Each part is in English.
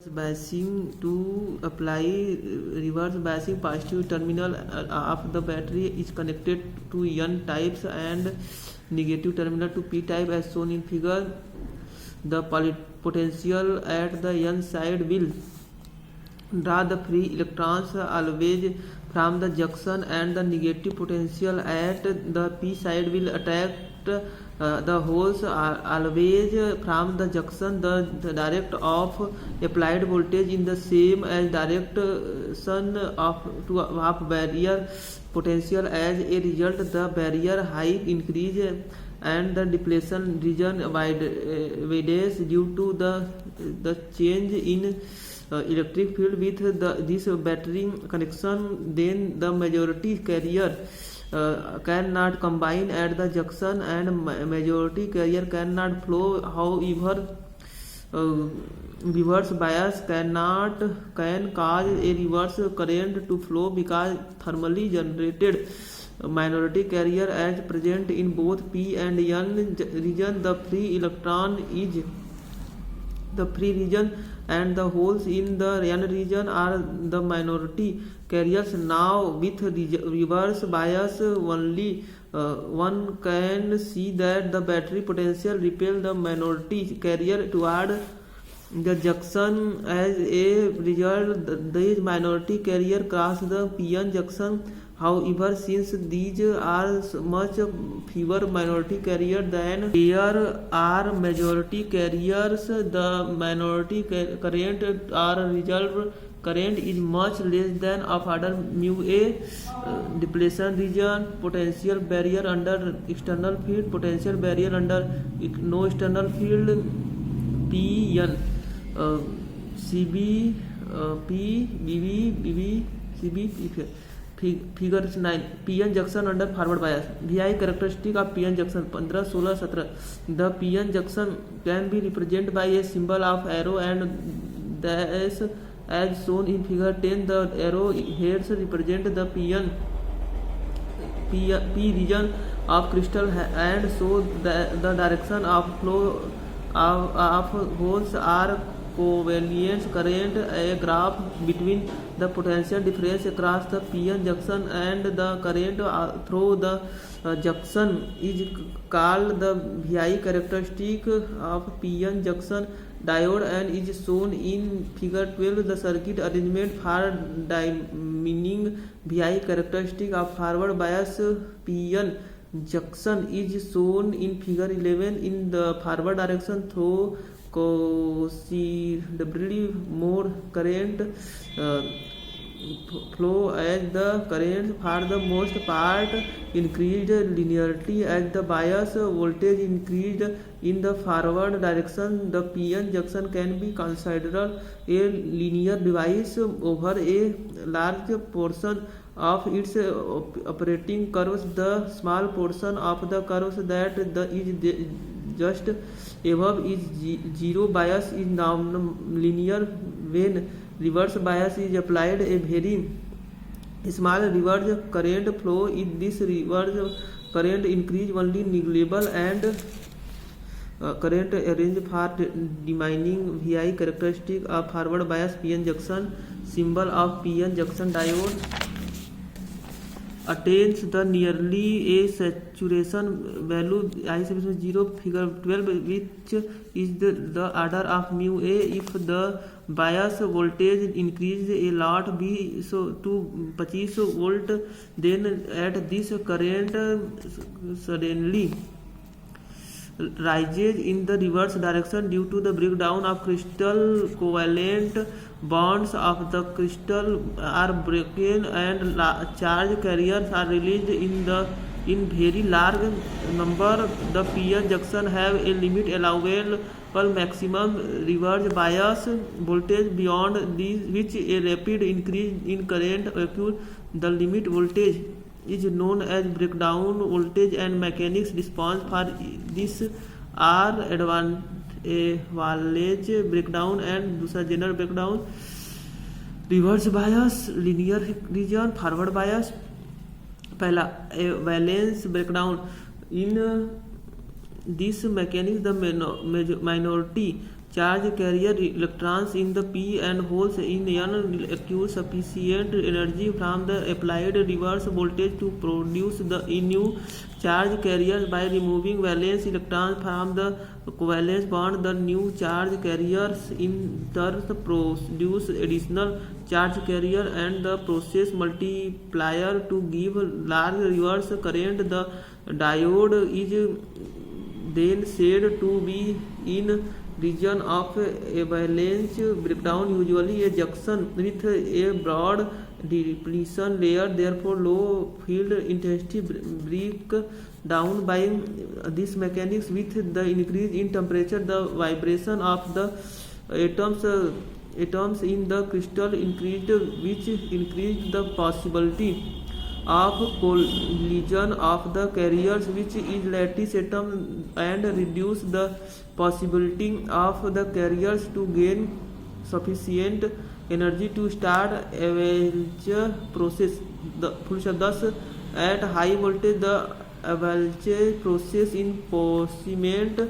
biasing. To apply reverse biasing, positive terminal of the battery is connected to N types and negative terminal to P type as shown in figure. The potential at the N side will draw the free electrons always from the junction, and the negative potential at the P side will attract the holes always from the junction. The direct of applied voltage in the same as direction of barrier potential. As a result, the barrier height increase and the depletion region widens due to the change in electric field with this battery connection. Then the majority carrier cannot combine at the junction, and majority carrier cannot flow. However, reverse bias can cause a reverse current to flow because thermally generated minority carrier as present in both P and N region. The free electron is the free region, and the holes in the N region are the minority carriers. Now with reverse bias only, one can see that the battery potential repel the minority carrier toward the junction. As a result, these minority carrier cross the PN junction. However, since these are much fewer minority carriers than there are majority carriers, the minority current or result current is much less than of order mu A. Depletion region, potential barrier under external field, potential barrier under no external field, PN, CB, P, BB, BB, CB, Figure 9. PN junction under forward bias. VI characteristic of PN junction 15, 16, 17. The PN junction can be represented by a symbol of arrow and dash as shown in figure 10. The arrow heads represent the P region of crystal and show the direction of flow of holes are covalent current. A graph between the potential difference across the PN junction and the current through the junction is called the VI characteristic of PN junction diode and is shown in figure 12. The circuit arrangement for determining VI characteristic of forward bias PN junction is shown in figure 11. In the forward direction, through considerably more current flow as the current for the most part increased linearly. As the bias voltage increased in the forward direction, the PN junction can be considered a linear device over a large portion of its operating curves. The small portion of the curves that is just above is zero bias is non-linear. When reverse bias is applied, a very small reverse current flow in this reverse current increase only negligible, and current arrange for determining VI characteristic of forward bias PN junction. Symbol of PN junction diode attains the nearly a saturation value I 0. Figure 12, which is the order of mu A. If the bias voltage increases a lot B to 25 volt, then at this current suddenly rises in the reverse direction due to the breakdown of crystal. Covalent bonds of the crystal are broken and charge carriers are released in very large number. The PN junction have a limit allowable maximum reverse bias voltage, beyond which a rapid increase in current occurs. The limit voltage is known as breakdown voltage, and mechanics response for this are advantage breakdown and दूसरा general breakdown. Reverse bias, linear region, forward bias. पहला valence breakdown. In this mechanics, the minority charge carrier electrons in the p and holes in n accrue sufficient energy from the applied reverse voltage to produce the new charge carriers. By removing valence electrons from the covalence bond, the new charge carriers in turn produce additional charge carrier and the process multiplier to give large reverse current. The diode is then said to be in region of avalanche breakdown, usually a junction with a broad depletion layer. Therefore, low field intensity break down. By this mechanics, with the increase in temperature, the vibration of the atoms in the crystal increased, which increased the possibility of collision of the carriers, which is lattice atom, and reduce the possibility of the carriers to gain sufficient energy to start avalanche process. Thus, at high voltage, the avalanche process in cement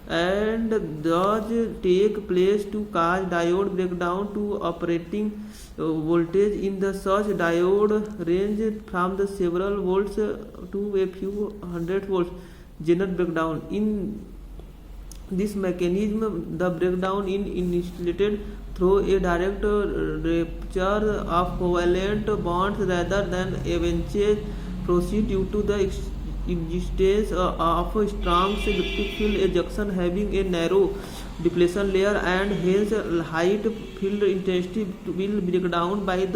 and does take place to cause diode breakdown to operating voltage in the such diode range from the several volts to a few hundred volts. General breakdown. In this mechanism, the breakdown is initiated through a direct rupture of covalent bonds rather than avalanche process due to the existence of a strong electric field. A junction having a narrow depletion layer and hence high field intensity will break down by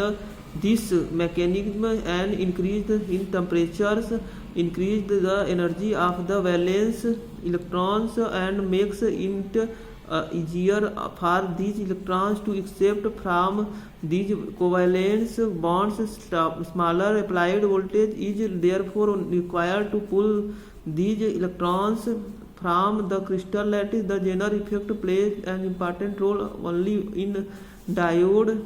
this mechanism and increase in temperatures, increase the energy of the valence electrons and makes it easier for these electrons to accept from these covalence bonds. Smaller applied voltage is therefore required to pull these electrons from the crystal lattice. The Zener effect plays an important role only in diode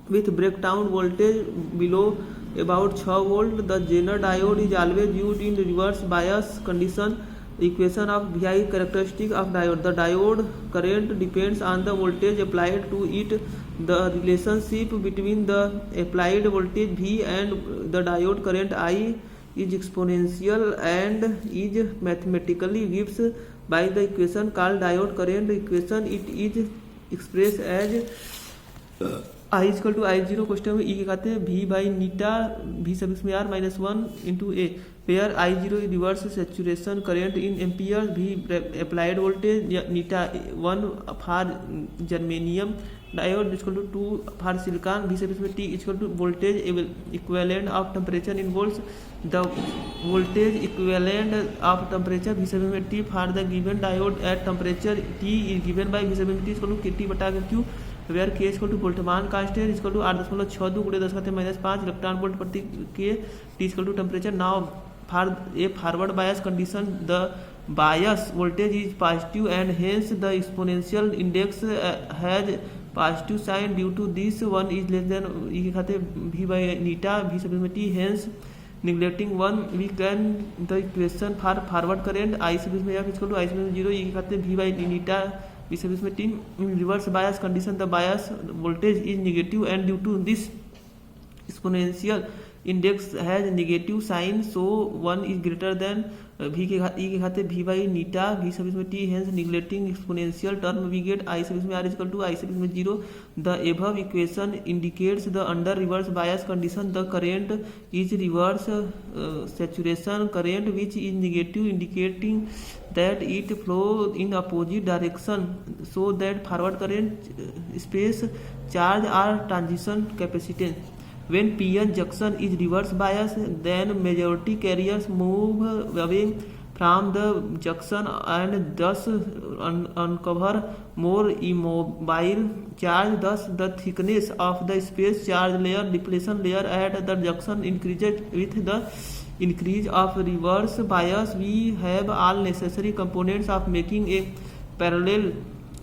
with breakdown voltage below about 6 volt. The Zener diode is always used in reverse bias condition. Equation of VI characteristic of diode. The diode current depends on the voltage applied to it. The relationship between the applied voltage V and the diode current I is exponential and is mathematically given by the equation called diode current equation. It is expressed as I is equal to I0 question में E के कहते हैं V by eta V sub इसमें R minus 1 into ए, where I0 reverse saturation current in ampere, V applied voltage eta 1 for germanium diode equal to 2 for silicon, V sub इसमें T equal to voltage equivalent of temperature in volts, the voltage equivalent of temperature V sub इसमें T for the given diode at temperature T is given by V sub इसमें T equal to KT बटा Q, where के equal to Boltzmann constant equal to 8.62 गुणे 10⁻⁵ electron volt प्रति K, T equal to temperature. Now for a forward bias condition the bias voltage is positive and hence the exponential index has positive sign. Due to this 1 is less than e के खाते V by eta V सब में T, hence neglecting 1 we can the equation for forward current I सब में F equal to I सब में 0 ई के खाते V by eta V sub इसमें T. In reverse bias condition the bias voltage is negative and due to this exponential index has negative sign, so 1 is greater than V के E के खाते V by eta V sub इसमें T, hence neglecting exponential term we get I सब इसमें R equal to I सब इसमें 0. The above equation indicates the under reverse bias condition the current is reverse saturation current which is negative, indicating that it flow in opposite direction, so that forward current space charge or transition capacitance. When PN junction is reverse bias, then majority carriers move away from the junction and thus uncover more immobile charge. Thus, the thickness of the space charge layer depletion layer at the junction increases. With the increase of reverse bias, we have all necessary components of making a parallel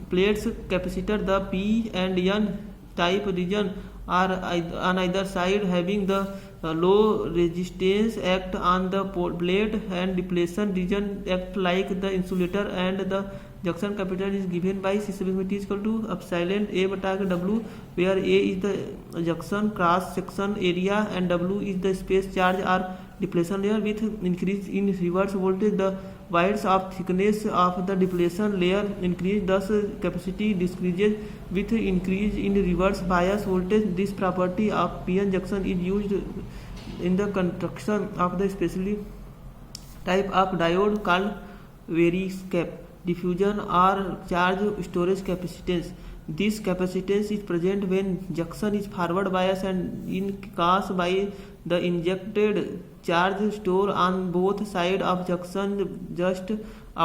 plates capacitor. The P and N type region are on either side having the low resistance act on the plate, and depletion region act like the insulator, and the junction capacitance is given by C is equal to epsilon A बटा के W, where A is the junction cross section area and W is the space charge or depletion layer with increase in reverse voltage the widths of thickness of the depletion layer increase, thus capacity decreases with increase in reverse bias voltage. This property of PN junction is used in the construction of the specially type of diode called variscap diffusion or charge storage capacitance. This capacitance is present when junction is forward bias and in case by the injected charge store on both sides of junction just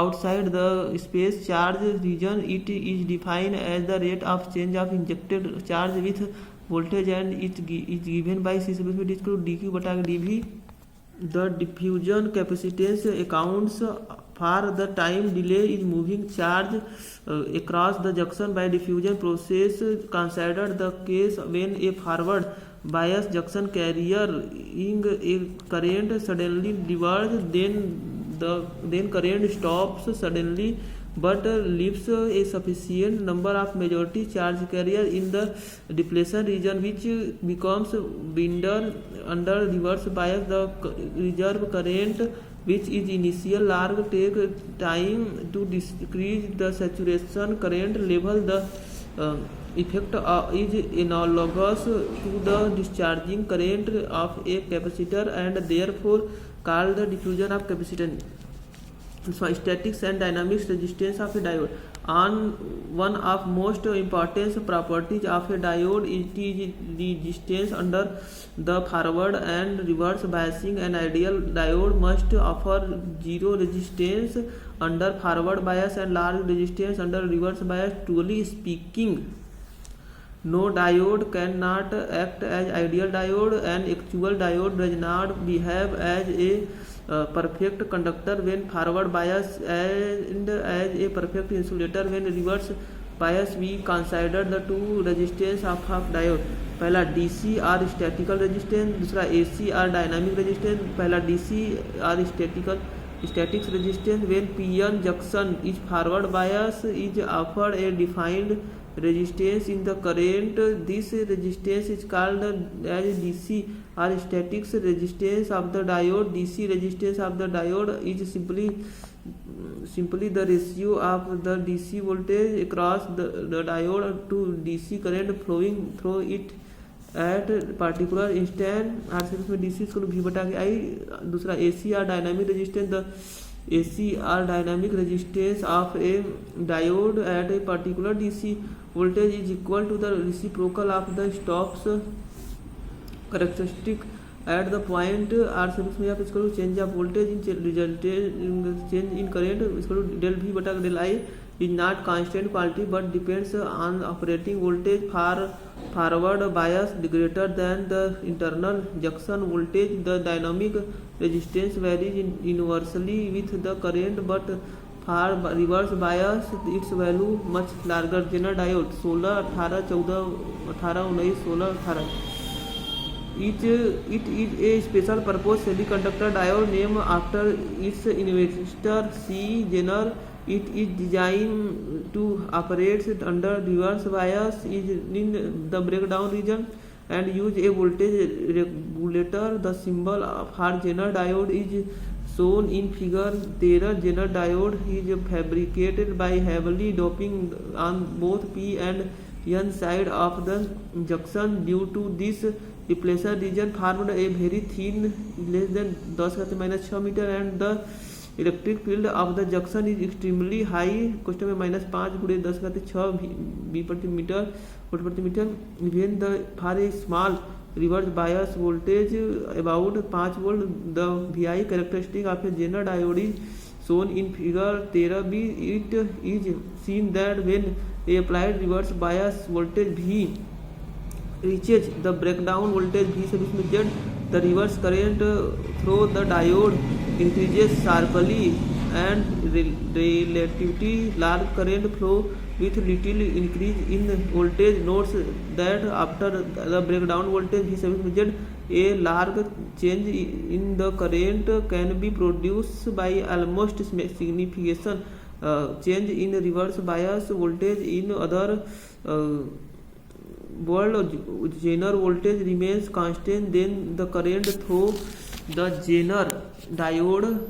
outside the space charge region. It is defined as the rate of change of injected charge with voltage and it is given by C equal to dq बटा dv. The diffusion capacitance accounts for the time delay in moving charge across the junction by diffusion process. Consider the case when a forward bias junction carrying a current suddenly diverges, then current stops suddenly but leaves a sufficient number of majority charge carrier in the depletion region which becomes binder under reverse bias. The reserve current which is initial large take time to decrease the saturation current level. The effect is analogous to the discharging current of a capacitor and therefore called the diffusion of capacitance. So statics and dynamics resistance of a diode. On one of most important properties of a diode is resistance under the forward and reverse biasing. An ideal diode must offer zero resistance under forward bias and large resistance under reverse bias. Truly speaking, no diode cannot act as ideal diode. An actual diode does not behave as a perfect conductor when forward bias and as a perfect insulator when reverse bias. We consider the two resistance of diode. पहला DC और statistical resistance, दूसरा AC और dynamic resistance. पहला DC और statics resistance. When PN junction is forward bias is offered a defined resistance in the current. This resistance is called as DC or statics resistance of the diode. DC resistance of the diode is simply the ratio of the DC voltage across the diode to DC current flowing through it at particular instant. R series में DC इसको V बटा के I. दूसरा AC और dynamic resistance. The AC or dynamic resistance of a diode at a particular DC voltage is equal to the reciprocal of the stops characteristic at the point. R series में आप इसको change of voltage in resultant change in current इसको del V बटा del I is not constant quantity but depends on operating voltage. For forward bias greater than the internal junction voltage, the dynamic resistance varies inversely with the current, but for reverse bias its value much larger. Zener diode 16, 18, 14, 18, 19, 16, 18. It is a special purpose semiconductor diode named after its inventor C. Zener. It is designed to operate under reverse bias, is in the breakdown region and use a voltage regulator. The symbol for Zener diode is shown in figure 13. Zener diode is fabricated by heavily doping on both P and N side of the junction. Due to this, depletion region formed a very thin, less than 10⁻⁶ meter, and the electric field of the junction is extremely high. Question में -5 × 10⁶ V प्रति meter volt प्रति meter. Even the for a small reverse bias voltage about 5 volt. The VI characteristic of a zener diode is shown in figure 13b. It is seen that when a applied reverse bias voltage V reaches the breakdown voltage V sub में Z, the reverse current through the diode increases sharply and relatively large current flow with little increase in voltage. Notes that after the breakdown voltage V sub Z, a large change in the current can be produced by almost signification change in reverse bias voltage in other world Zener voltage remains constant, then the current through the Zener diode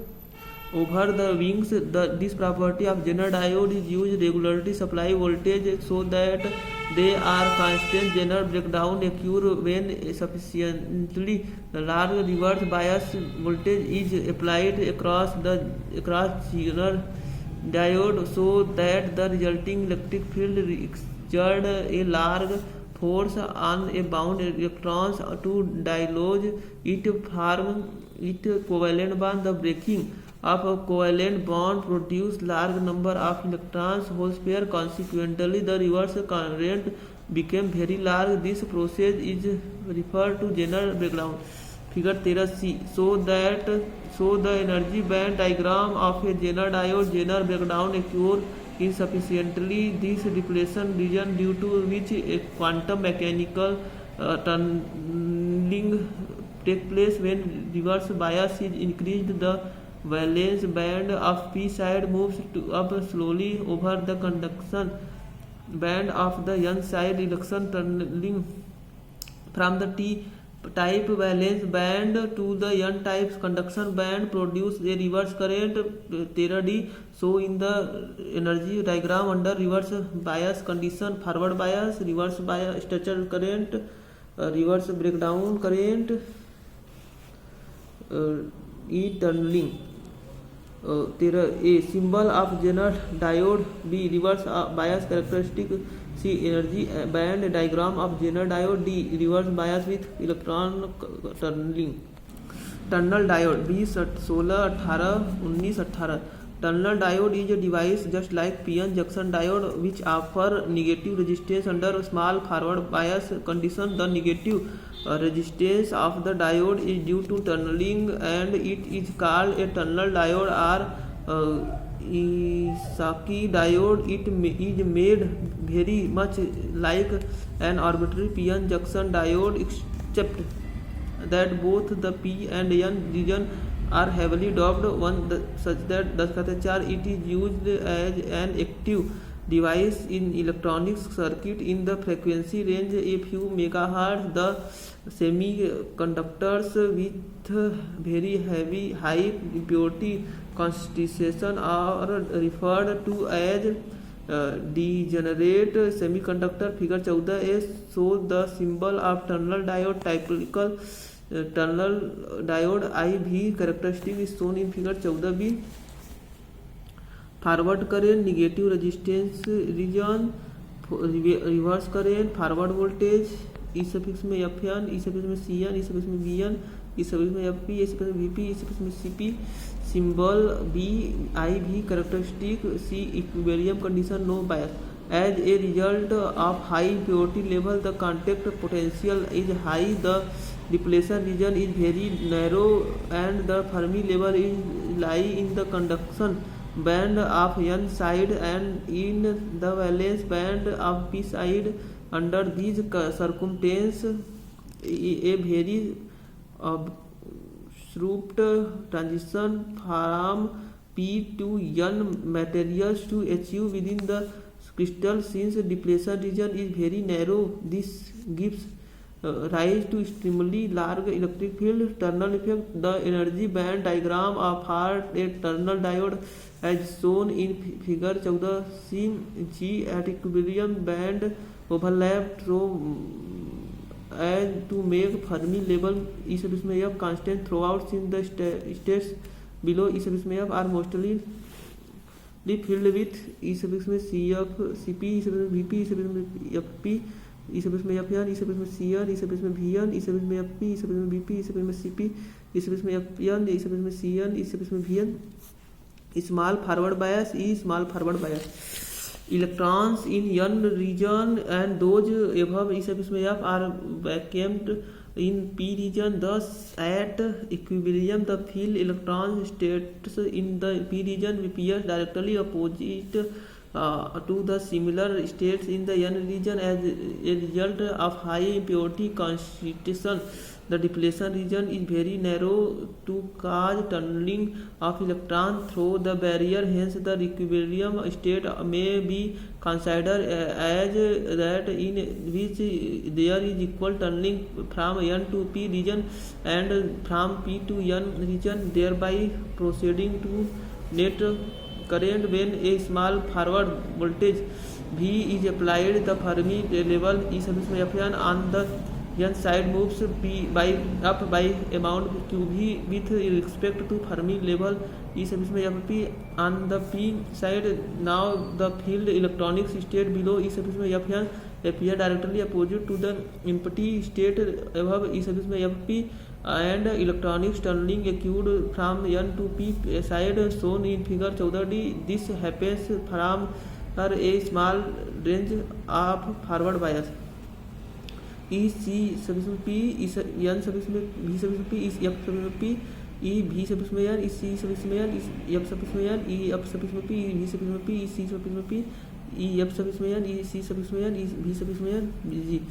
over the wings. This property of Zener diode is used regularly supply voltage so that they are constant. Zener breakdown occur when sufficiently large reverse bias voltage is applied across Zener diode so that the resulting electric field exerts a large force on a bound electrons to dislodge it from its covalent bond. The breaking of a covalent bond produces large number of electrons whole pair. Consequently, the reverse current became very large. This process is referred to Zener breakdown. Figure 13c. So the energy band diagram of a Zener diode. Zener breakdown occurs insufficiently this depletion region, due to which a quantum mechanical tunneling takes place. When reverse bias is increased, the valence band of p side moves up slowly over the conduction band of the n side. Reduction tunneling from the t type valence band to the n type conduction band produce a reverse current 13d. So in the energy diagram under reverse bias condition, forward bias, reverse bias, structural current, reverse breakdown current, E tunneling. A symbol of Zener diode. B reverse bias characteristic. C energy band diagram of Zener diode. D reverse bias with electron tunneling. Tunnel diode. B 16, 18, 19, 18. Tunnel diode is a device just like PN junction diode which offer negative resistance under small forward bias condition. The negative resistance of the diode is due to tunneling and it is called a tunnel diode or Esaki diode. It is made very much like an arbitrary PN junction diode except that both the P and N region are heavily doped such that it is used as an active device in electronic circuit in the frequency range a few megahertz. The semiconductors with very high impurity concentration are referred to as degenerate semiconductor. Figure 14a shows the symbol of tunnel diode. Typical tunnel diode IV characteristic is shown in figure 14b. Forward current, negative resistance region, reverse current, forward voltage, E suffix में Fn, E suffix में Cn, E suffix में Vn, E suffix में Fp, E suffix में Vp, E suffix में Cp. Symbol B IV characteristic. C equilibrium condition, no bias. As a result of high impurity level, the contact potential is high, the depletion region is very narrow, and the Fermi level is lie in the conduction band of N side and in the valence band of P side. Under these circumstances, a very abrupt transition from P to N materials to achieve within the crystal. Since depletion region is very narrow, this gives rise to extremely large electric field. Tunnel effect. The energy band diagram of a tunnel diode as shown in figure 14c. G at equilibrium band overlap so as to make Fermi level E suffix में F constant throughout, since the states below E suffix में F are mostly filled with E suffix में CF, CP, E suffix में VP, E suffix में FP, E suffix में FN, E suffix में CN, E suffix में VN, E suffix में FP, E suffix में VP, E suffix में CP, E suffix में FN, E suffix में CN, E suffix में VN. Small forward bias, E small forward bias. Electrons in N region and those above E suffix में F are vacuumed in P region. Thus, at equilibrium, the field electron states in the P region appears directly opposite to the similar states in the N region. As a result of high impurity concentration, The depletion region is very narrow to cause tunneling of electron through the barrier. Hence, the equilibrium state may be considered as that in which there is equal tunneling from N to P region and from P to N region, thereby proceeding to net current. When a small forward voltage V is applied, the Fermi level E sub Fn on the N side moves up by amount QV with respect to Fermi level E sub Fp on the P side. Now the field electronic state below E sub Fn appear directly opposite to the empty state above E sub Fp, and electronic tunneling occurred from N to P side shown in figure 14d. This happens from a small range of forward bias. E C sub P is N sub V sub P is F sub P, E V sub N is C sub N is F sub N, E F sub P is V sub P is C sub P, E F sub N is C sub N is V sub N G.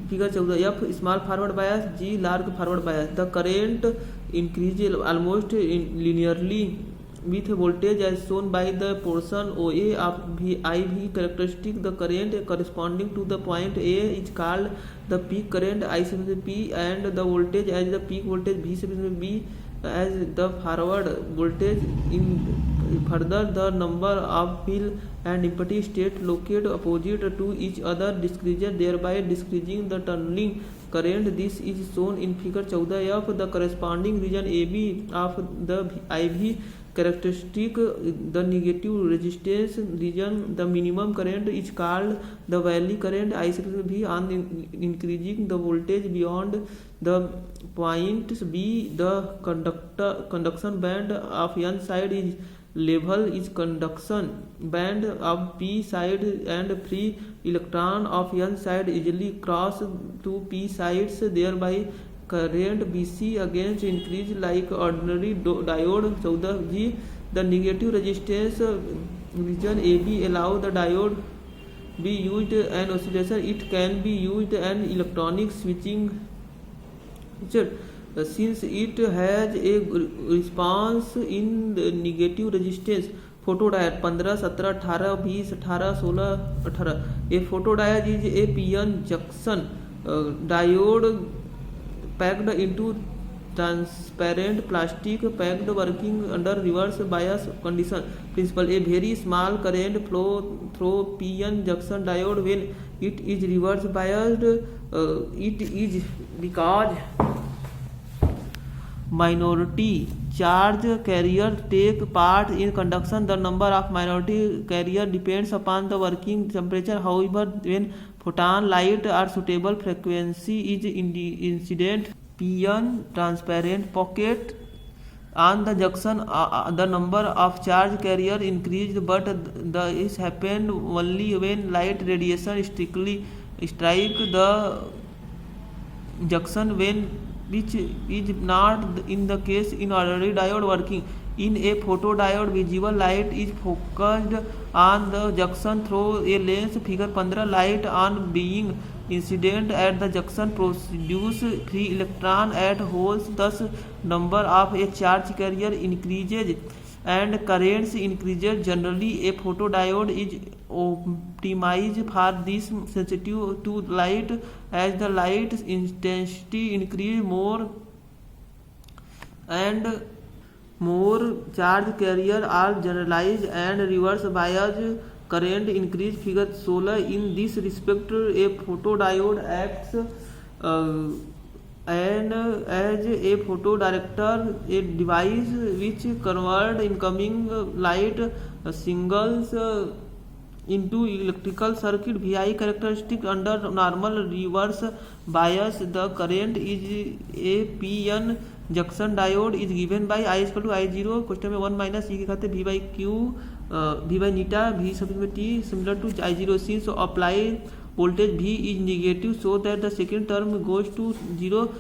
Figure 14, F small forward bias, G large forward bias. The current increases almost linearly with voltage as shown by the portion OA of IV characteristic. The current corresponding to the point A is called the peak current I sub P, and the voltage as the peak voltage V sub B as the forward voltage. In further, the number of field and empty state located opposite to each other decreases, thereby decreasing the tunneling current. This is shown in figure 14F. The corresponding region AB of the IV characteristic, the negative resistance region, the minimum current is called the valley current I sub V. On increasing the voltage beyond the point B, the conduction band of N side is level is conduction band of P side, and free electron of N side easily cross to P sides, thereby current BC against increase like ordinary diode. 14G, the negative resistance region AB allow the diode be used an oscillation. It can be used an electronic switching since it has a response in the negative resistance. Photodiode 15, 17, 18, 20, 18, 16, 18. A photodiode is a PN junction diode packed into transparent plastic packed working under reverse bias condition principle. A very small current flow through PN junction diode when it is reverse biased. It is because minority charge carrier take part in conduction. The number of minority carrier depends upon the working temperature. However, when photon light are suitable, frequency is incident PN transparent pocket on the junction. The number of charge carrier increased, but this happened only when light radiation strictly strike the junction, which is not in the case in ordinary diode working. In a photodiode, visible light is focused on the junction through a lens. Figure 15, light on being incident at the junction produce free electron at holes. Thus, number of a charge carrier increases and currents increases. Generally, a photodiode is optimized for this, sensitive to light. As the light intensity increases, more and more charge carrier are generalized and reverse bias current increase. Figure 16. In this respect, a photodiode acts and as a photodirector, a device which converts incoming light signals into electrical circuit. VI characteristic under normal reverse bias. The current is a PN junction diode is given by I equal to I0. Question में 1 minus ई के खाते V by Q V by neta V sub T similar to I0. Since apply voltage V is negative, so that the second term goes to 0.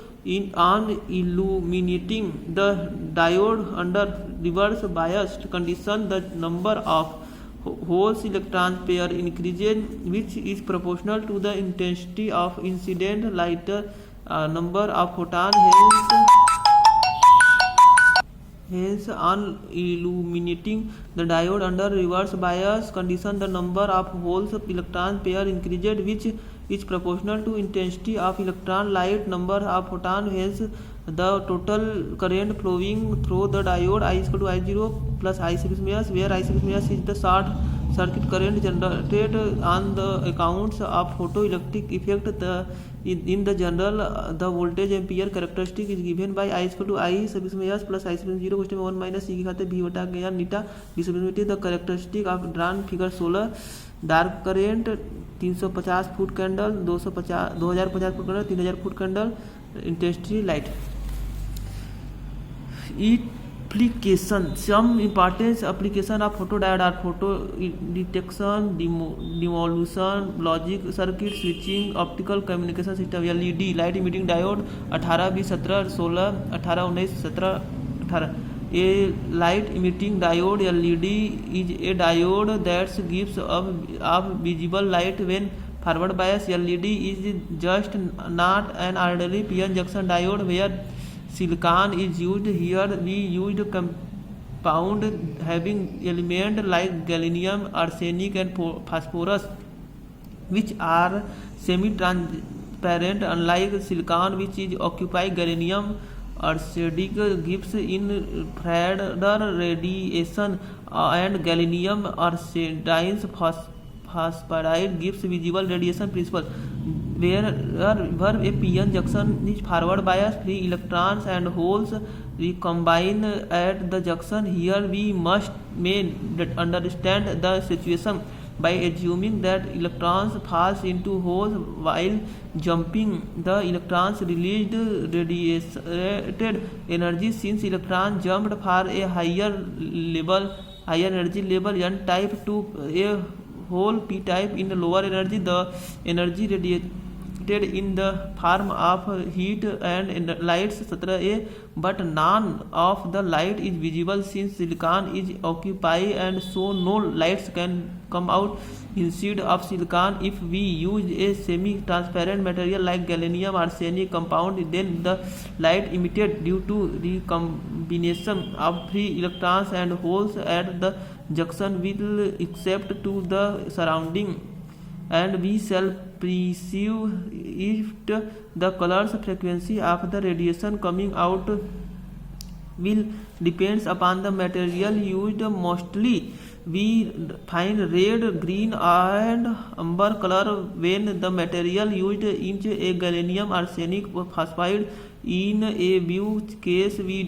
On illuminating the diode under reverse biased condition, the number of holes electron pair increases, which is proportional to the intensity of incident light number of photon, hence on illuminating the diode under reverse bias condition, the number of holes electron pair increased, which is proportional to intensity of electron light number of photon. Hence the total current flowing through the diode I is equal to I0 plus I sub s, where I sub s is the short circuit current generated on the accounts of photoelectric effect. In the general, the voltage ampere characteristic is given by I is equal to I sub s plus I sub 0 question 1 minus c के खाते v बटा गया नीटा विसुमिलिटी. The characteristic of drawn figure 16. Dark current 350 foot candle, 2050 foot candle, 3000 foot candle. Intensity light. Application. Some important application of photodiode are photo detection, demolition, logic circuit, switching, optical communication system. LED light emitting diode 18 20 17 16 18 19 17 18. A light emitting diode LED is a diode that gives off visible light when forward bias. LED is just not an ordinary PN junction diode where silicon is used. Here we used compound having elements like gallium, arsenic and phosphorus, which are semi-transparent, unlike silicon which is occupy gallium. Arsenic gives infrared radiation and gallium arsenide phosphide gives visible radiation principle. Where a p-n junction is forward bias, free electrons and holes recombine at the junction. Here we may understand the situation by assuming that electrons pass into holes while jumping. The electrons released radiated energy. Since electrons jumped for a higher energy level n type to a hole p type in lower energy, the energy radiated in the form of heat and light 17a, but none of the light is visible since silicon is occupied, and so no lights can come out instead of silicon. If we use a semi-transparent material like gallium arsenic compound, then the light emitted due to recombination of free electrons and holes at the junction will accept to the surrounding, and we shall perceive it. The colors frequency of the radiation coming out will depends upon the material used. Mostly we find red, green and amber color when the material used is a gallium arsenic phosphide. In a few cases we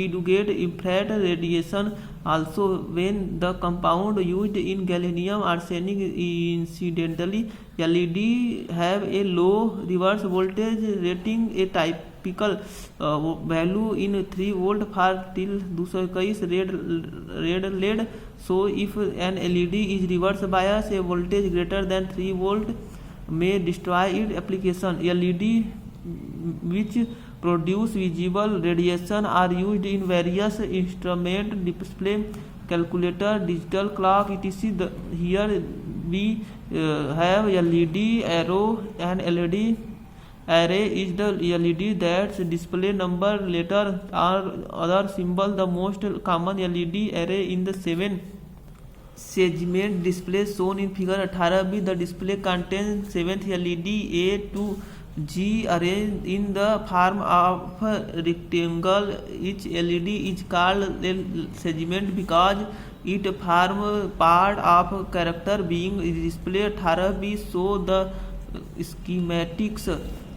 do get infrared radiation also when the compound used in gallium arsenic. Incidentally, LED have a low reverse voltage rating, a typical value in 3 volt for till 221 red LED. So if an LED is reverse bias, a voltage greater than 3 volt may destroy its application. LED which produce visible radiation are used in various instruments, display, calculator, digital clock, etc. Here we have LED arrow, and LED array is the LED that display number, letter or other symbol. The most common LED array in the 7 segment display shown in figure 18b. The display contains 7th LED A to G arranged in the form of a rectangle. Each LED is called a segment because it forms part of character being displayed. 18b show the schematics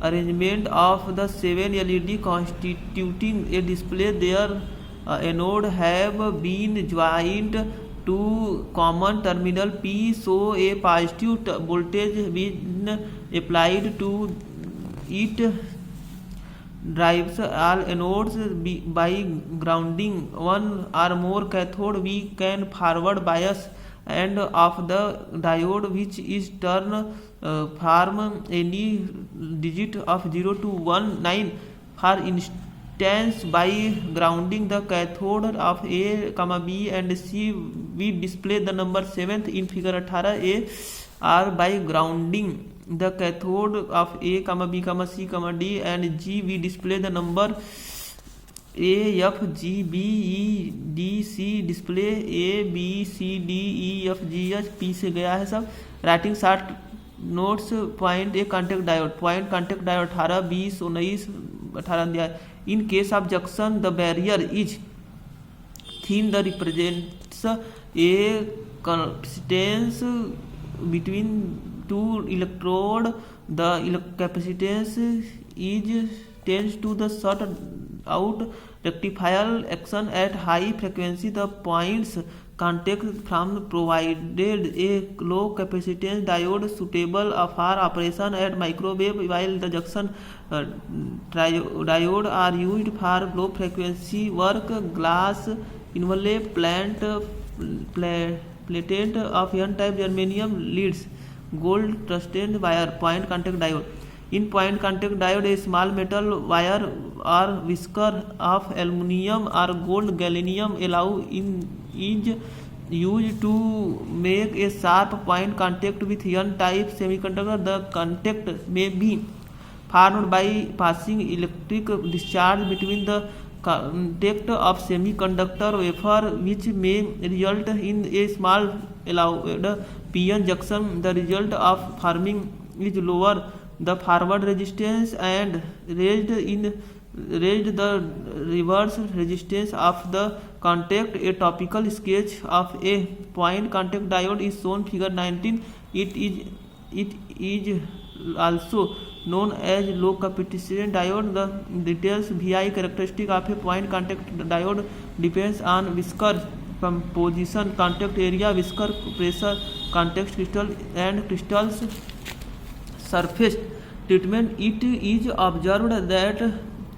arrangement of the 7 LED constituting a display. Their anode have been joined to common terminal P, so a positive voltage been applied to it drives all anodes by grounding. One or more cathode we can forward bias and of the diode, which is turn form any digit of 0 to 19. For instance, by grounding the cathode of A, B and C, we display the number 7th in figure 18a, or by grounding the cathode of A, B, C, D and G, we display the number A, F, G, B, E, D, C, display A, B, C, D, E, F, G, H, P से गया है सब. Writing short notes. Point A contact diode. Point contact diode 18, 20, 19, 18 दिया है. In case of junction the barrier is thin. The represents A capacitance between two electrode. The capacitance is tends to the shut out rectifier action at high frequency. The points contact from provided a low capacitance diode suitable for operation at microwave, while the junction diode are used for low frequency work. Glass envelope plated of n-type germanium leads. Gold tungsten wire. Point contact diode. In point contact diode, a small metal wire or whisker of aluminum or gold gallium alloy is used to make a sharp point contact with n-type semiconductor. The contact may be formed by passing electric discharge between the contact of semiconductor wafer, which may result in a small allowed p-n junction. The result of forming is lower the forward resistance and raised the reverse resistance of the contact. A topical sketch of a point contact diode is shown figure 19. It is also known as low capacitance diode. The details VI characteristic of a point contact diode depends on whisker composition, contact area, whisker pressure, contact crystal and crystal's surface treatment. It is observed that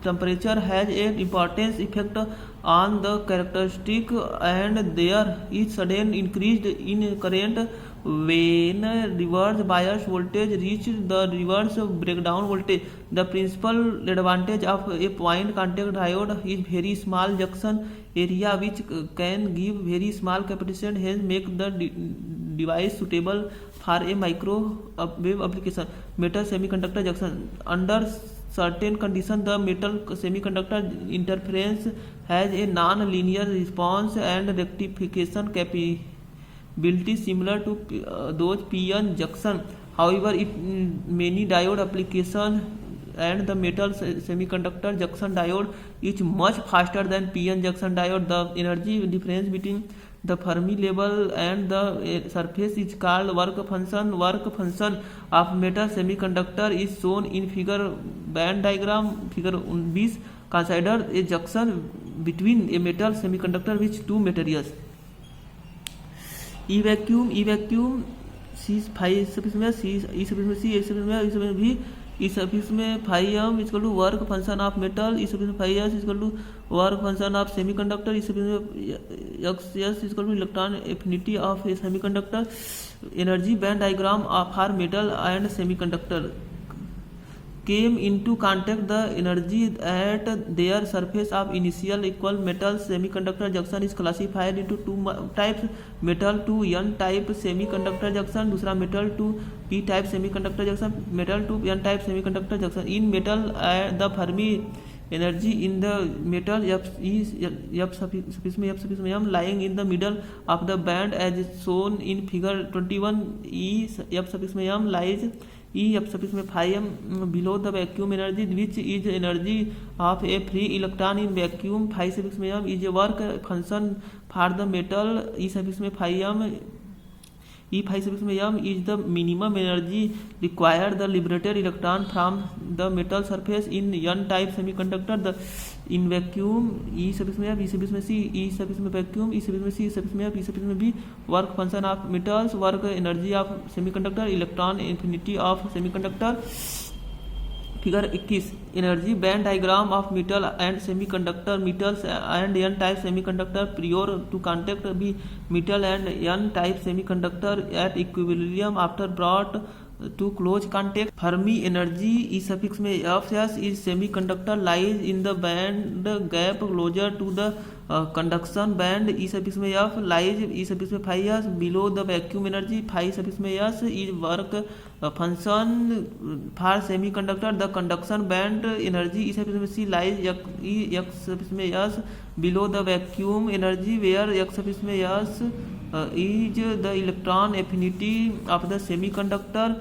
temperature has an important effect on the characteristic, and there is sudden increase in current when reverse bias voltage reaches the reverse breakdown voltage. The principal advantage of a point contact diode is very small junction area, which can give very small capacitance, hence make the device suitable for a microwave application. Metal semiconductor junction. Under certain conditions, the metal semiconductor interference has a non-linear response and rectification capability similar to those p-n junction. However, many diode applications and the metal semiconductor junction diode is much faster than p-n junction diode. The energy difference between the Fermi level and the surface is called work function. Work function of metal semiconductor is shown in figure band diagram. Figure 20 consider a junction between a metal semiconductor with two materials. E vacuum C phi suffix में C E suffix में C A suffix में E suffix में V E suffix में phi m equal to work function of metal. E suffix में phi s equal to work function of semiconductor. E suffix में x s equal to electron affinity of a semiconductor. Energy band diagram of our metal and semiconductor came into contact. The energy at their surface of initial equal metal semiconductor junction is classified into two types: metal to n type semiconductor junction, दूसरा metal to p type semiconductor junction, metal to n type semiconductor junction. In metal, the Fermi energy in the metal F suffix में m lying in the middle of the band as shown in figure 21. E F suffix में m lies E F suffix में phi m below the vacuum energy, which is energy of a free electron in vacuum. Phi suffix में m is a work function for the metal. E suffix में phi m E phi suffix में m is the minimum energy required the liberated electron from the metal surface in n type semiconductor. The in vacuum E suffix में f E suffix में c E suffix में vacuum E suffix में c suffix में f E suffix में b work function of metals, work energy of semiconductor, electron infinity of semiconductor. Figure 21 energy band diagram of metal and semiconductor. Metals and n type semiconductor prior to contact be metal and n type semiconductor at equilibrium. After brought to close contact. Fermi energy E suffix में Fs is semiconductor lies in the band gap closer to the conduction band. E suffix में F lies E suffix में phi s below the vacuum energy. Phi suffix में s is work function for semiconductor. The conduction band energy E suffix में C lies X suffix में s below the vacuum energy, where X suffix में s is the electron affinity of the semiconductor.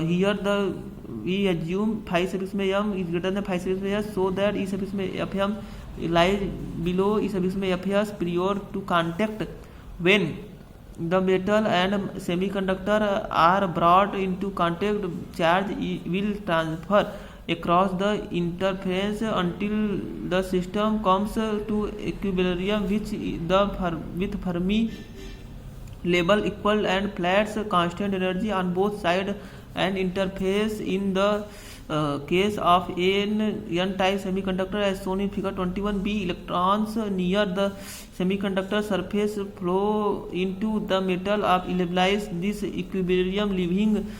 Here the we assume phi suffix में m is greater than phi suffix में s, so that E suffix में fm lies below E suffix में fs prior to contact. When the metal and semiconductor are brought into contact, charge will transfer across the interface until the system comes to equilibrium with Fermi level equal and flats constant energy on both sides. An interface in the case of n-type semiconductor as shown in figure 21b, electrons near the semiconductor surface flow into the metal of stabilize this equilibrium, leaving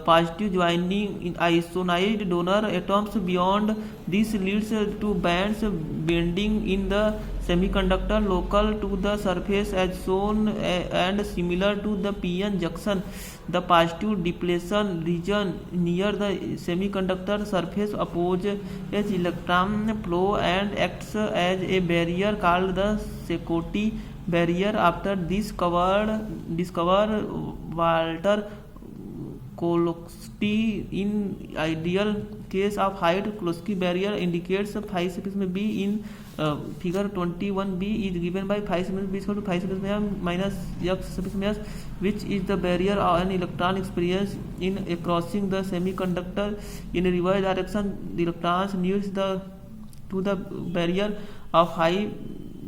positive joining in isoniazid donor atoms. Beyond this leads to bands bending in the semiconductor local to the surface as shown and similar to the p-n junction. The positive depletion region near the semiconductor surface opposes electron flow and acts as a barrier called the Schottky barrier. After discover Walter Klotsky. In ideal case of height, Klotsky barrier indicates phi suffix में b in figure 21b is given by phi suffix b equal to phi suffix में m minus x suffix में s, which is the barrier an electron experience in crossing the semiconductor in reverse direction. The electrons needs to the barrier of height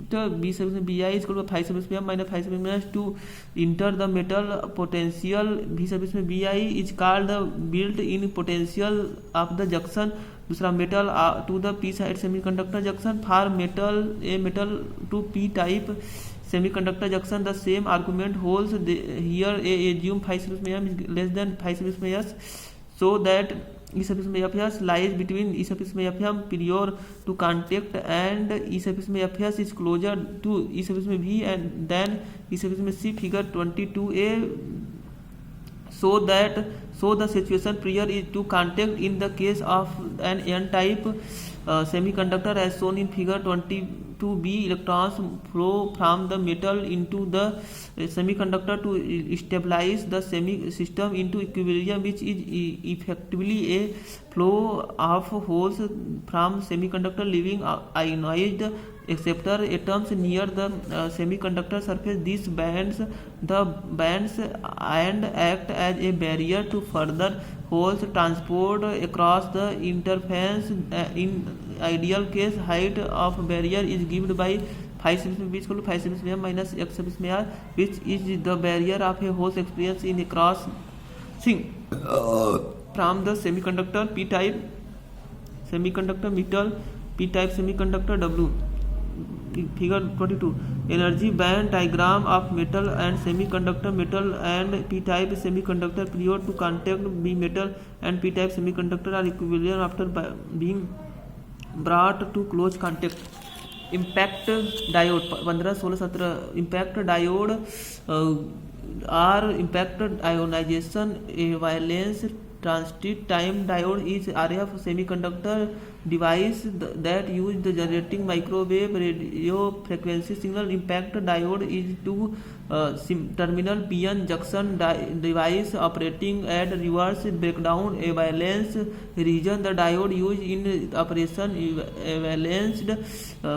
b suffix में bi is equal to phi suffix में m minus phi suffix में s to enter the metal. Potential v suffix में bi is called the built-in potential of the junction. दूसरा metal to the p side semiconductor junction. For a metal to p type semiconductor junction, the same argument holds. Here a assume phi suffix में m is less than phi suffix में s, so that E suffix में fs lies between E suffix में fm prior to contact and E suffix में fs is closer to E suffix में v and then E suffix में c. Figure 22a so the situation prior is to contact in the case of an n-type semiconductor as shown in figure 22b. Electrons flow from the metal into the semiconductor to stabilize the system into equilibrium, which is effectively a flow of holes from semiconductor leaving ionized acceptor atoms near the semiconductor surface. These bands and act as a barrier to further holes transport across the interface. In ideal case, height of barrier is given by phi suffix में b equal to phi suffix में m minus x suffix में r, which is the barrier of a hole's experience in crossing from the semiconductor p type semiconductor metal p type semiconductor w. Figure 22 energy band diagram of metal and semiconductor. Metal and p type semiconductor prior to contact b metal and p type semiconductor are equilibrium after being brought to close contact. Impact diode 15 16 17 impact diode are impact ionization a valence transit time diode is RF semiconductor device that use the generating microwave radio frequency signal. Impact diode is two terminal p-n junction device operating at reverse breakdown a valence region. The diode used in operation a balanced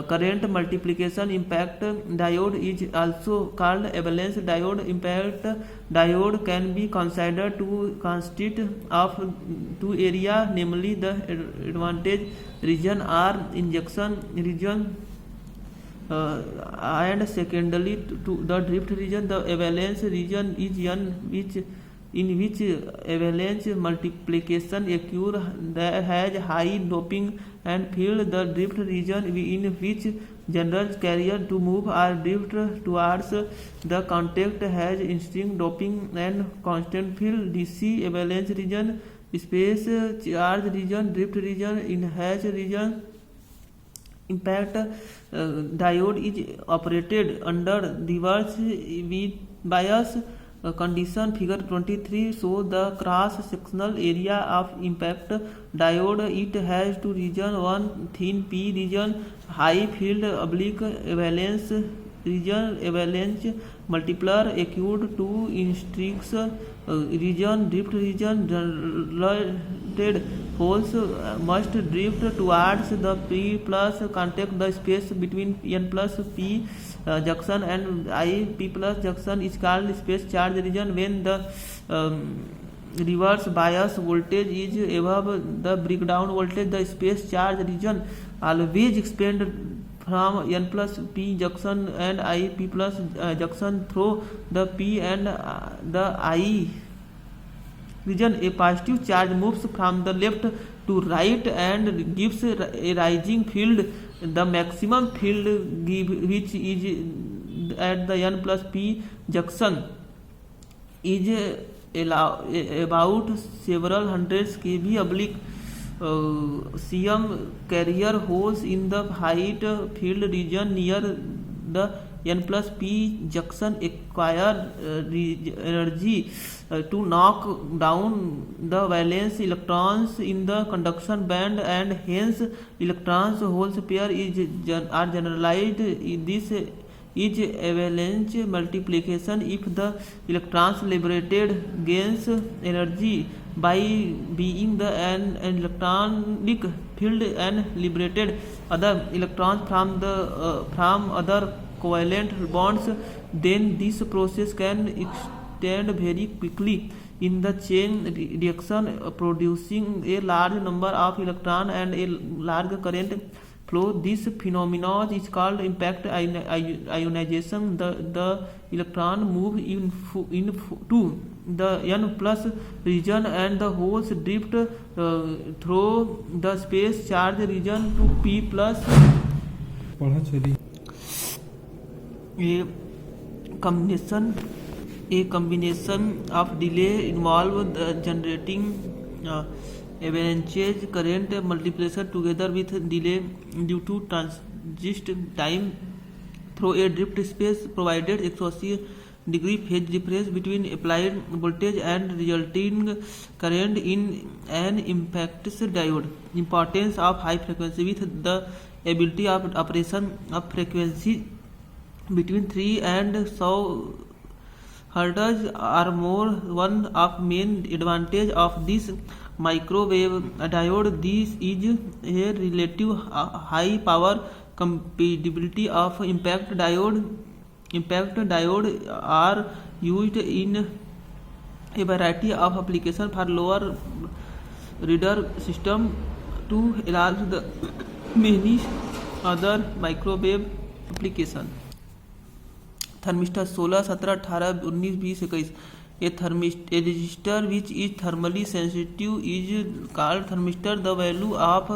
current multiplication. Impact diode is also called a valence diode. Impact diode can be considered to consist of two areas, namely the advantage region or injection region and secondly to the drift region. The avalanche region is in which avalanche multiplication occurs that has high doping and field. The drift region in which general carrier to move or drift towards the contact has instinct doping and constant field. DC avalanche region, space charge region, drift region, enhanced region. Impact diode is operated under reverse bias condition. Figure 23 shows the cross sectional area of impact diode. It has two regions, one thin P region, high field oblique valence region, avalanche multiplier, acute two intrigues region, drift region. Generated holes must drift towards the P plus contact. The space between N plus P junction and I P plus junction is called space charge region. When the reverse bias voltage is above the breakdown voltage, the space charge region always expand from N plus P junction and I P plus junction through the P and the I region. A positive charge moves from the left to right and gives a rising field. The maximum field which is at the N plus P junction is about several hundreds kV oblique cm. Carrier holes in the height field region near the N plus P junction acquire energy to knock down the valence electrons in the conduction band, and hence electrons holes pair are generalized. This is avalanche multiplication. If the electrons liberated gains energy by being the an electronic field and liberated other electrons from other covalent bonds, then this process can extend very quickly in the chain reaction, producing a large number of electrons and a large current flow. This phenomenon is called impact ionization. The electron move into the N plus region and the holes drift through the space charge region to P plus. A combination of delay involved generating avalanche current multiplication together with delay due to transit time through a drift space provided 180-degree phase difference between applied voltage and resulting current in an impacts diode. Importance of high frequency. With the ability of operation of frequency between 3 and 100 Hz or more, one of main advantage of this microwave diode this is a relative high power compatibility of impact diode. Impact diode are used in a variety of applications for lower radar system to enlarge the many other microwave applications. Thermistor 16, 17, 18, 19, 20, 21. A resistor which is thermally sensitive is called thermistor. The value of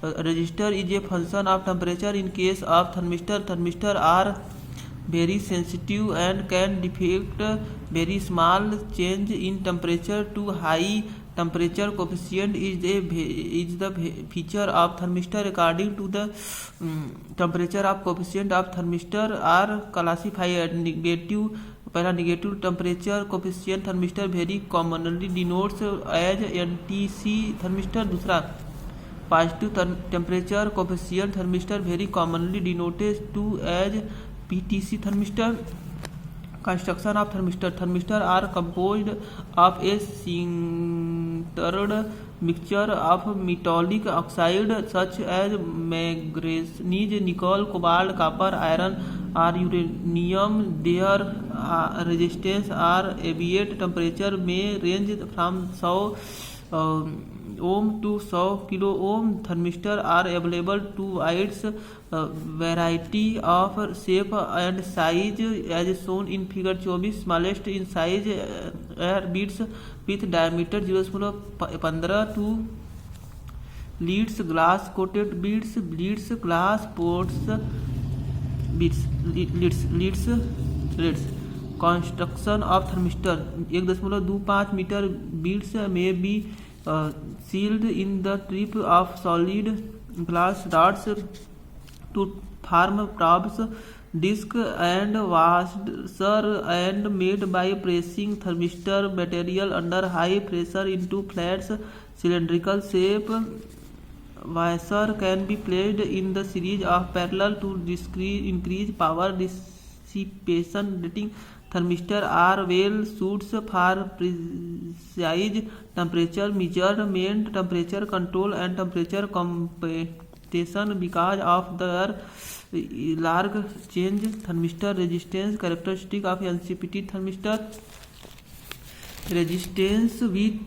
resistor is a function of temperature. In case of thermistor are very sensitive and can detect very small change in temperature to high temperature. Coefficient is the feature of thermistor. According to the temperature of coefficient of thermistor are classified. Negative, पहला negative temperature coefficient thermistor very commonly denotes as NTC thermistor. दूसरा positive temperature coefficient thermistor very commonly denoted to as PTC thermistor. Construction of thermistor. Thermistor are composed of a sintered mixture of metallic oxide such as manganese, nickel, cobalt, copper, iron or uranium. Their resistance or ambient temperature may range from 100 ohm to 100 kilo ohm. Thermistor are available to wide variety of shape and size as shown in figure 24. Smallest in size are beads with diameter 0.15 to leads, glass coated beads, glass pots, leads. Construction of thermistor 1.25 meter beads may be sealed in the tip of solid glass rods to form probes, disc and washer, and made by pressing thermistor material under high pressure into flat cylindrical shape. Washer can be placed in the series of parallel to increase power dissipation. Rating thermistor are well suited for precise temperature measurement, temperature control, and temperature compensation because of their large change thermistor resistance characteristic of NCPT thermistor. Resistance with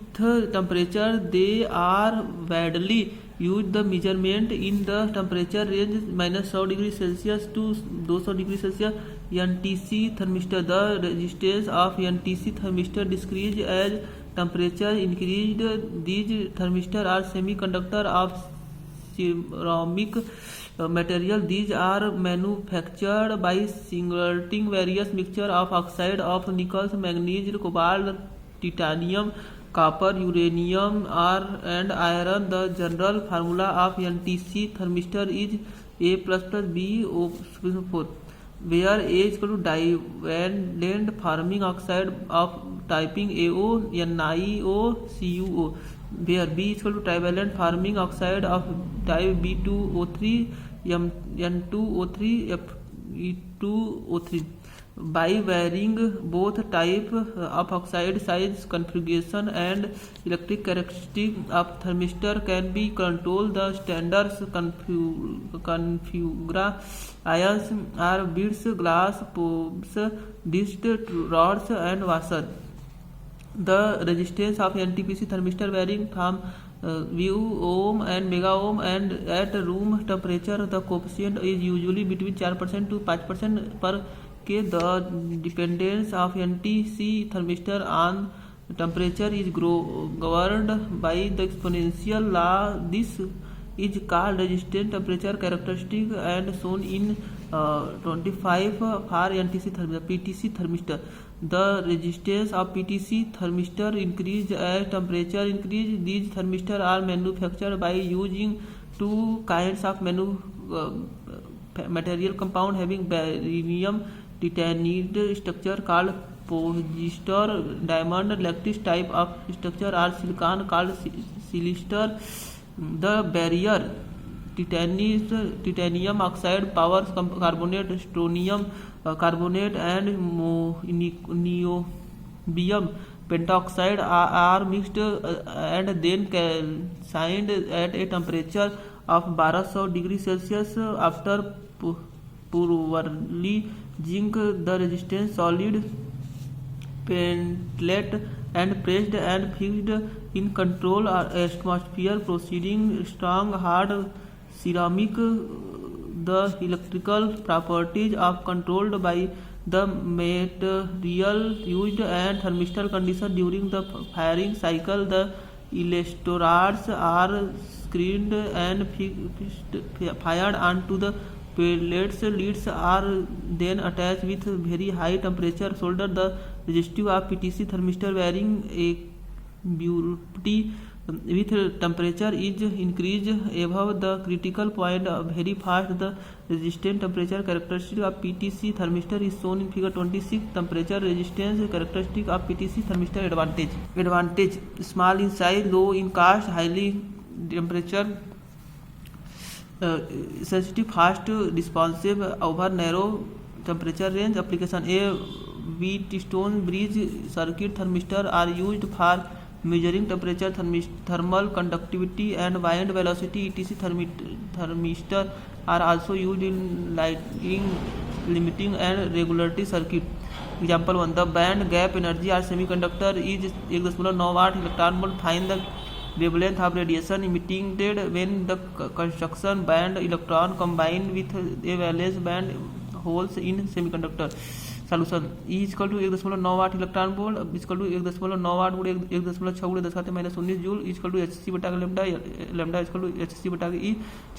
temperature. They are widely used. The measurement in the temperature range -100 degrees Celsius to 200 degrees Celsius. NTC thermistor. The resistance of NTC thermistor decreases as temperature increased. These thermistors are semiconductor of ceramic material. These are manufactured by singleting various mixture of oxide of nickel, magnesium, cobalt, titanium, copper, uranium, and iron. The general formula of NTC thermistor is A plus B O4, where A is equal to divalent forming oxide of typing AO, NiOCuO, where B is equal to trivalent forming oxide of type B2O3, N2O3, Fe2O3. By varying both type of oxide size, configuration, and electric characteristic of thermistor can be controlled. The standards configure ions are beads, glass probes, disc, rods, and washer. The resistance of NTPC thermistor varying from ohm and mega ohm, and at room temperature the coefficient is usually between 4% to 5% per K. The dependence of NTC thermistor on temperature is governed by the exponential law. This is called resistance temperature characteristic and shown in 25 for NTC thermistor. PTC thermistor. The resistance of PTC thermistor increases as temperature increases. These thermistors are manufactured by using two kinds of material compound having barium titanide structure called polyester, diamond lattice type of structure, or silicon called silister. The barrier titanium oxide, power carbonate, strontium carbonate, and niobium pentoxide are mixed and then calcined at a temperature of 1200 degrees Celsius. After purely zinc, the resistance solid pentlet and pressed and fixed in control atmosphere proceeding strong hard ceramic. The electrical properties are controlled by the material used and thermistor condition during the firing cycle. The electrodes are screened and fired onto the pellets. Leads are then attached with very high temperature solder. The resistivity of PTC thermistor varying abruptly with temperature is increased above the critical point very fast. The resistance temperature characteristic of PTC thermistor is shown in figure 26. Temperature resistance characteristic of PTC thermistor. Advantage: small in size, low in cost, highly temperature sensitive, fast responsive over narrow temperature range. Application: A Wheatstone bridge circuit thermistor are used for measuring temperature, thermal conductivity, and wind velocity. ETC thermistor are also used in lighting, limiting, and regulatory circuit. Example 1. The band gap energy of semiconductor is 1.9 watt electron volt. Find the wavelength of radiation emitted when the conduction band electron combine with a valence band holes in semiconductor. Solution E equal to 1.98 electron volt equal to 1.98 गुणे 1.6 गुणे 10⁻19 joule equal to HC बटा lambda lambda equal to HC बटा E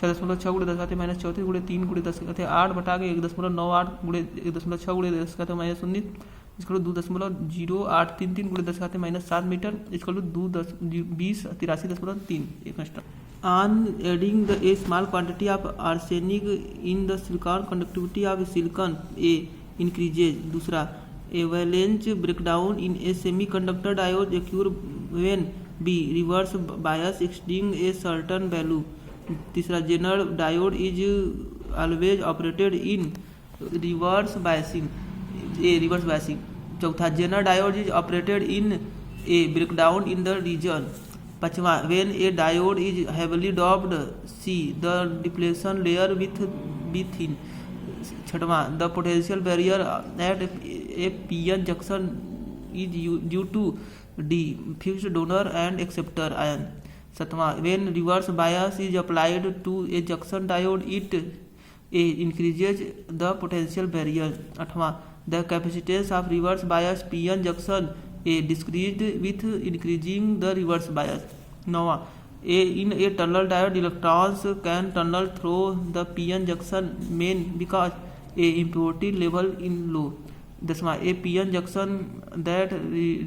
6.6 गुणे 10⁻34 गुणे 3 गुणे 10⁸ बटा 1.98 गुणे 1.6 गुणे 10⁻19 इक्वल टू 2.0833 गुणे 10⁻7 मीटर इक्वल टू 2083.3 एक Insta On adding a small quantity of arsenic in the silicon, conductivity of silicon A increases. दूसरा, a valence breakdown in a semiconductor diode occurs when B reverse bias exceeding a certain value. तीसरा, Zener diode is always operated in reverse biasing. reverse biasing. चौथा, Zener diode is operated in a breakdown in the region. पांचवा, when a diode is heavily doped, C the depletion layer with be thin. छठवां, the potential barrier at a p-n junction is due to D fixed donor and acceptor ion. सातवां, when reverse bias is applied to a junction diode, it increases the potential barrier. आठवां, the capacitance of reverse bias p-n junction decreased with increasing the reverse bias. नौवां, in a tunnel diode electrons can tunnel through the p-n junction main because a impurity level in low. दसवां, a p-n junction that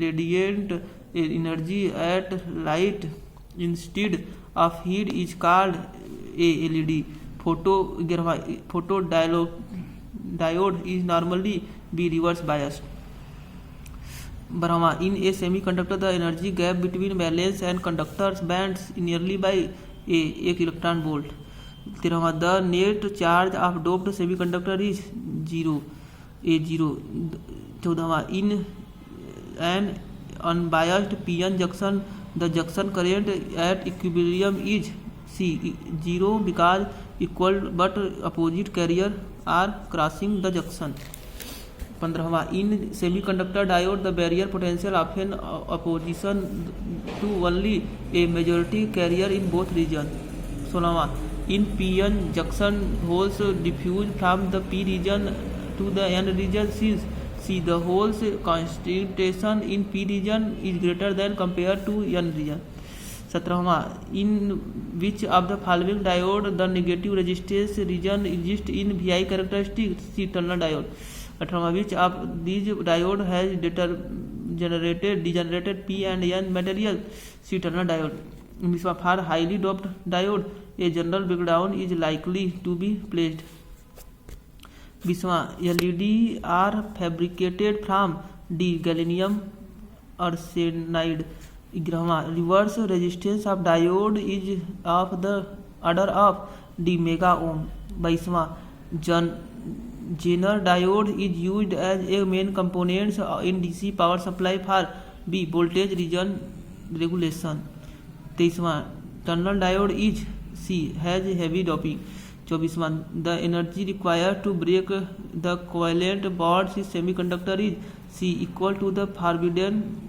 radiate energy at light instead of heat is called a LED. photo diode is normally be reverse biased. 12वां, in a semiconductor the energy gap between valence and conductors bands nearly by 1 electron volt. 13वां, the net charge of doped semiconductor is 0 A0. 14वां, in an unbiased p-n junction the junction current at equilibrium is C 0 because equal but opposite carrier are crossing the junction. 15वां, in semiconductor diode the barrier potential often opposition to only a majority carrier in both regions. 16वां, in p-n junction holes diffuse from the p region to the n region since C the holes concentration in p region is greater than compared to n region. 17वां, in which of the following diode the negative resistance region exists in VI characteristic? C tunnel diode. 18वां, which of these diode has degenerated p and n material? C tunnel diode. 19वां, for highly doped diode a general breakdown is likely to be placed. 20वां, LED are fabricated from D gallium arsenide. 11वां, reverse resistance of diode is of the order of D mega ohm. 22वां, Zener diode is used as a main component in DC power supply for B voltage region regulation. 23वां, tunnel diode is C has heavy doping. 24वां, the energy required to break the covalent bonds in semiconductor is C equal to the forbidden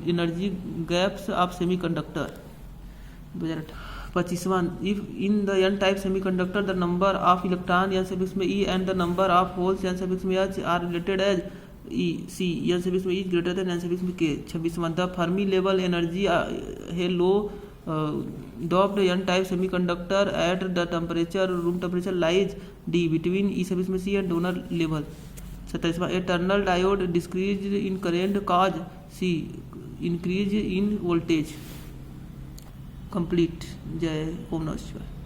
energy gaps of semiconductor. 25वां, if in the n-type semiconductor the number of electron n(e) and the number of holes n(h) are related as C n(e) is greater than n(k). 26वां, the Fermi level energy a low doped n-type semiconductor at the temperature room temperature lies D between E(c) and donor level. 27वां, a tunnel diode decrease in current cause C increase in voltage. Complete. जय ओम नमः शिवाय।